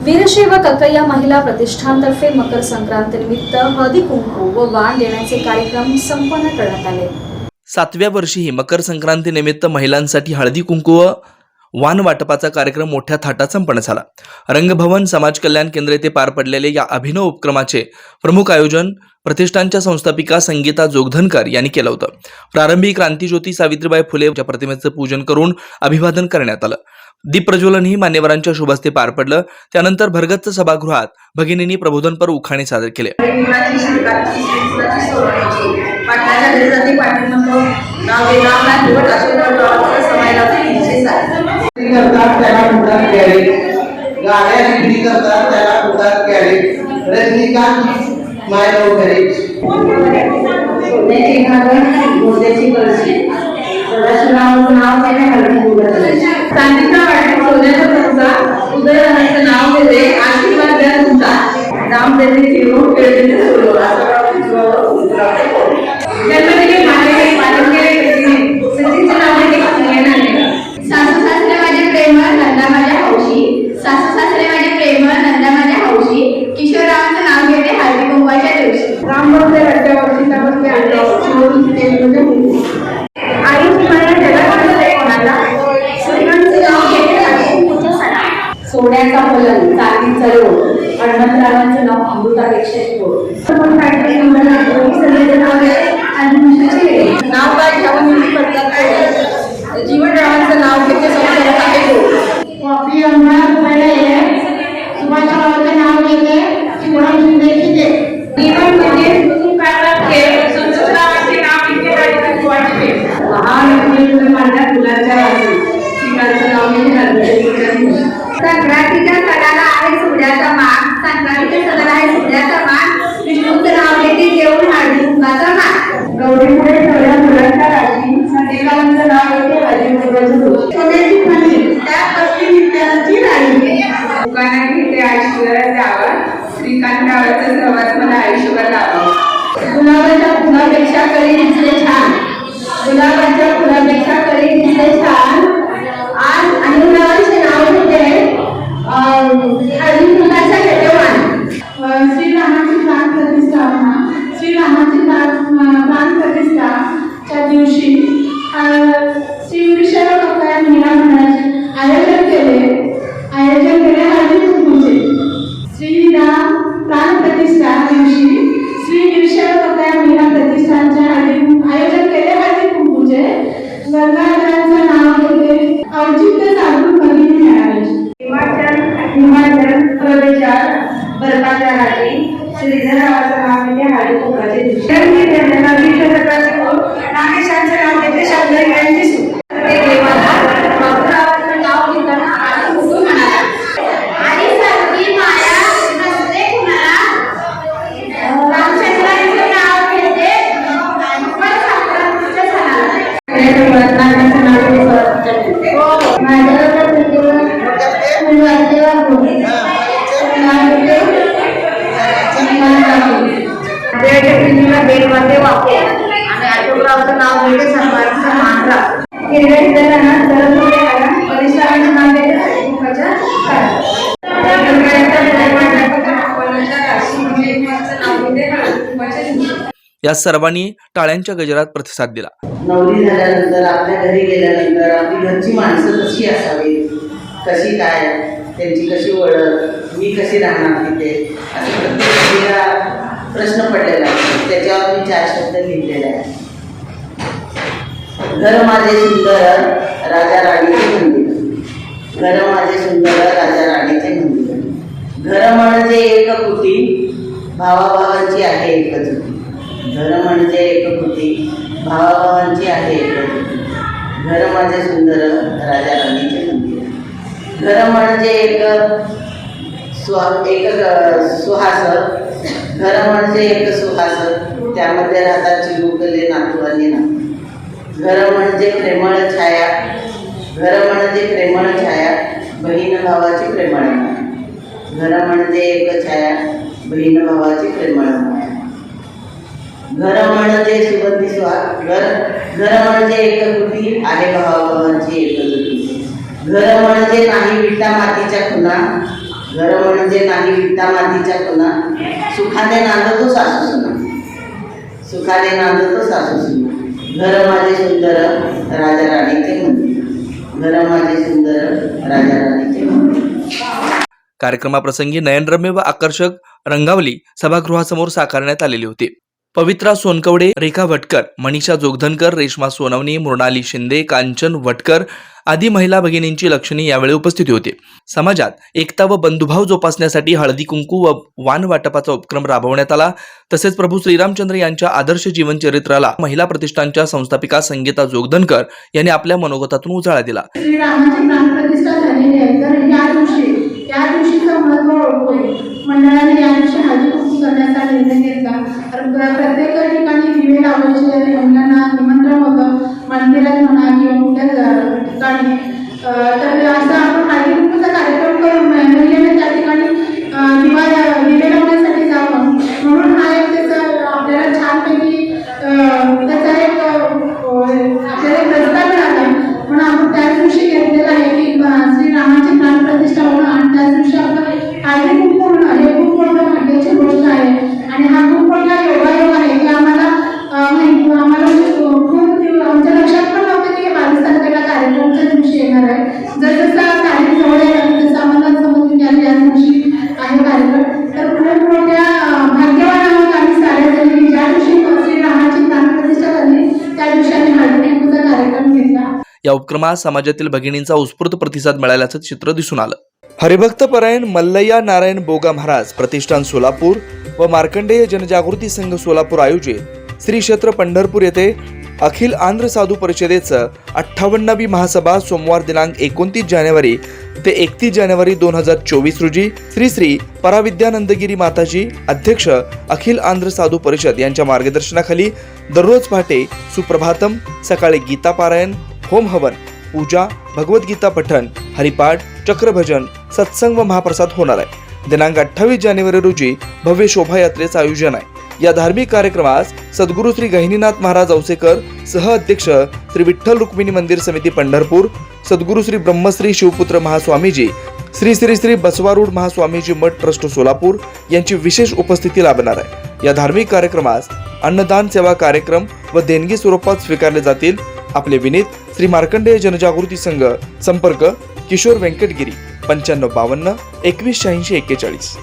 वीरशैव कक्कय्या महिला प्रतिष्ठानतर्फे मकर संक्रांती निमित्त हळदी कुंकू व वाण देण्याचे कार्यक्रम संपन्न करण्यात आले। 7व्या वर्षीही मकर संक्रांती निमित्त महिलांसाठी हळदी कुंकू व वाण वाटपाचा कार्यक्रम मोठ्या थाटात संपन्न झाला। रंगभवन समाज कल्याण केंद्र येथे पार पडलेले या अभिनव उपक्रमाचे प्रमुख आयोजन प्रतिष्ठानच्या संस्थापिका संगीता जोगधनकर यांनी केलं होतं। प्रारंभी क्रांतीज्योती सावित्रीबाई फुले यांच्या प्रतिमेचं पूजन करून अभिवादन करण्यात आलं। दीप प्रज्वलनही मान्यवरांच्या शुभहस्ते पार पडलं। त्यानंतर भरगच्च सभागृहात भगिनींनी प्रबोधनपर उखाणे सादर केले। सोन्याचा फलन चांदीचा रोड हनुमंतरावांचं नाव अमृतापेक्षा नाव काय घ्यावं करतात जीवनरावांचं नाव घेते संसारात आहे कॉफी सुभाषरावांचं नाव घेते शिवराम शिंदे घेते जीवन संसारावांचे नाव घेते महान माझ्या फुलांच्या रात्री श्रीकांतचं नाव घेते संक्रांतीच्या सणाला आहे सूर्याचा मान संक्रांतीच्या सणाला आहे सूर्याचा मान विष्णूचं नाव घेते देऊन हळदी कुंकाचा मान गौरीपुढे ठेवल्या मुलांच्या राशी संदेकांचं नाव घेते हळदी कुंकाचं रोज सोन्याची फणी त्या पश्चिम विद्यार्थी राणी दुकानात घेते आयुष्यभर द्यावं श्रीकांतावरचं सहवास मला आयुष्यभर लावावं गुलाबाच्या फुलापेक्षा करी दिसले छान गुलाबाच्या फुलापेक्षा करी दिसले छान आज आणि गुलाबाचे नाव घेते हळदी कुंकाचा घेतेवान श्रीरामाची प्राण प्रतिष्ठा श्रीरामाची प्राण प्रतिष्ठाच्या दिवशी श्री वीरशैव कक्कय्या महिला मंडळाचे आयोजन केले हळदी कुंकूचे श्रीराम प्राण प्रतिष्ठा दिवशी श्री वीरशैव कक्कय्या महिला प्रतिष्ठानचे आयोजन केले हळदी कुंकूचे गंगाधरांचं नाव घेते औचित्य साधून भगिनी मिळाले। हिमाचल प्रदेशात बर्फाच्या रात्री श्रीधररावांचं नाव घेते हळदी कुंकाचे दिवशी नागेशांचं नाव घेते शंकर यांची सूट बाबूरावांचं नाव घेताना हळदी कुंकू म्हणाला आणि सर्वी माया नसते कुणाला रामचंद्रांचं नाव घेते मकर संक्रांतीच्या सणाला नागाचं नाव आणि अशोकरावचं नाव घेते संभाजीचा मांडरा हिरव्या हिरव्यानं सरस्वती परिसराचं नाव घेते या सर्वांनी टाळ्यांच्या गजरात प्रतिसाद दिला। नवरी झाल्यानंतर आपल्या घरी गेल्यानंतर आपली घरची माणसं कशी असावी कशी काय त्यांची कशी ओळख मी कशी राहणार तिथे असं प्रत्येक व्यक्तीला प्रश्न पडलेला आहे। त्याच्यावर मी 4 शब्द लिहिलेले आहेत। घर माझे सुंदर राजा राणीचे मंदिर घर माझे सुंदर राजा राणीचे मंदिर घर म्हणजे एक कुटी भावाभावांची आहे एकजुटी घर म्हणजे एक कुटी भावाभावांची आहे एकजुटी घर माझे सुंदर राजा राणीचे मंदिर घर म्हणजे एक सुहास घर म्हणजे एक सुहास त्यामध्ये राहतात चिमुकले नातू आणि नातू घर म्हणजे प्रेमळ छाया घर म्हणजे प्रेमळ छाया बहीण भावाची प्रेमळ घर म्हणजे एक छाया बहीण भावाची प्रेमळ घर म्हणजे सुगंधी सुहाग घर म्हणजे एकजुटी आहे भावाभावांची एकजुटी घर म्हणजे नाही विटा मातीच्या खुणा घर म्हणजे नाही विटा मातीच्या खुणा, सुखाने नांदतो सासू सुना, सुखाने नांदतो सासू सुना. घर माझे सुंदर राजा राणीचे मंदिर, घर माझे सुंदर राजा राणीचे मंदिर. कार्यक्रमाप्रसंगी नयनरम्य व आकर्षक रंगावली सभागृहासमोर साकारण्यात आलेली होती. पवित्रा सोनकवडे, रेखा भटकर, मनीषा जोगधनकर, रेश्मा सोनवणी, मृणाली शिंदे, कांचन वटकर आदी महिला भगिनींची लक्षणी यावेळी उपस्थिती होती. समाजात एकता व बंधुभाव जोपासण्यासाठी हळदी कुंकू व वाण वाटपाचा उपक्रम राबवण्यात आला. तसेच प्रभू श्रीरामचंद्र यांच्या आदर्श जीवनचरित्राला महिला प्रतिष्ठानच्या संस्थापिका संगीता जोगधनकर यांनी आपल्या मनोगतातून उजाळा दिला. श्रीरामाची प्राणप्रतिष्ठा झालेली आहे, तर या दिवशीचं महत्त्व ओळखून मंडळाने या दिवशी हळदी कुंकू करण्याचा निर्णय घेतला. प्रत्येक ठिकाणी दिवे लावायचे महिलांना निमंत्रण होतं, मंदिरात म्हणा किंवा कुठल्या ठिकाणी. तर असं आपण हळदी कुंकूचा कार्यक्रम करून महिलांना त्या ठिकाणी दिवे लावण्यासाठी जावं, म्हणून हा एक त्याचा आपल्याला छानपैकी त्याचा एक आपल्याला एक रस्ता मिळाला. म्हणून आपण त्याच दिवशी घेतलेला आहे की श्रीरामाची प्राणप्रतिष्ठा होणं आणि त्याच दिवशी आपण हळदी कुंकू होणं हे खूप मोठं भाग्याची गोष्ट आहे. आणि हा खूप मोठा योगायोग आहे की आम्हाला खूप आमच्या लक्षात पण नव्हतं की 22 तारखेला कार्यक्रमच्या दिवशी येणार आहे. जसं तारीख जवळ येणार तसं आम्हाला समजून घ्यायला या दिवशी आहे कार्यक्रम. तर खूप मोठ्या भाग्यवान आहोत आम्ही साऱ्याजणी, ज्या दिवशी श्रीरामाची प्राणप्रतिष्ठा झाली त्या दिवशी आम्ही हळदी कुंकूचा कार्यक्रम घेतला. या उपक्रमात समाजातील भगिनींचा उत्स्फूर्त प्रतिसाद मिळाल्याचं चित्र दिसून आलं. हरिभक्त परायण मल्लय्या नारायण बोगा महाराज प्रतिष्ठान सोलापूर व मार्कंडेय जनजागृती संघ सोलापूर आयोजित श्री क्षेत्र पंढरपूर येथे अखिल आंध्र साधू परिषदेचं 58वी महासभा सोमवार दिनांक 29 जानेवारी ते 31 जानेवारी 2024 रोजी श्री श्री पराविद्यानंदगिरी माताजी अध्यक्ष अखिल आंध्र साधू परिषद यांच्या मार्गदर्शनाखाली दररोज पहाटे सुप्रभातम, सकाळी गीता पारायण, होम हवन, पूजा, भगवद्गीता पठण, हरिपाठ, चक्रभजन, सत्संग व महाप्रसाद होणार आहे. दिनांक 28 जानेवारी रोजी भव्य शोभायात्रेचं आयोजन आहे. या धार्मिक कार्यक्रमास सद्गुरू श्री गहिनीनाथ महाराज औसेकर, सह अध्यक्ष श्री विठ्ठल रुक्मिणी मंदिर समिती पंढरपूर, सद्गुरू श्री ब्रह्मश्री शिवपुत्र महास्वामीजी, श्री श्री श्री बसवारूढ महास्वामीजी मठ ट्रस्ट सोलापूर यांची विशेष उपस्थिती लाभणार आहे. या धार्मिक कार्यक्रमास अन्नदान सेवा कार्यक्रम व देणगी स्वरूपात स्वीकारले जातील. आपले विनीत श्री मार्कंडेय जनजागृती संघ, संपर्क किशोर व्यंकटगिरी 9552 2186 41.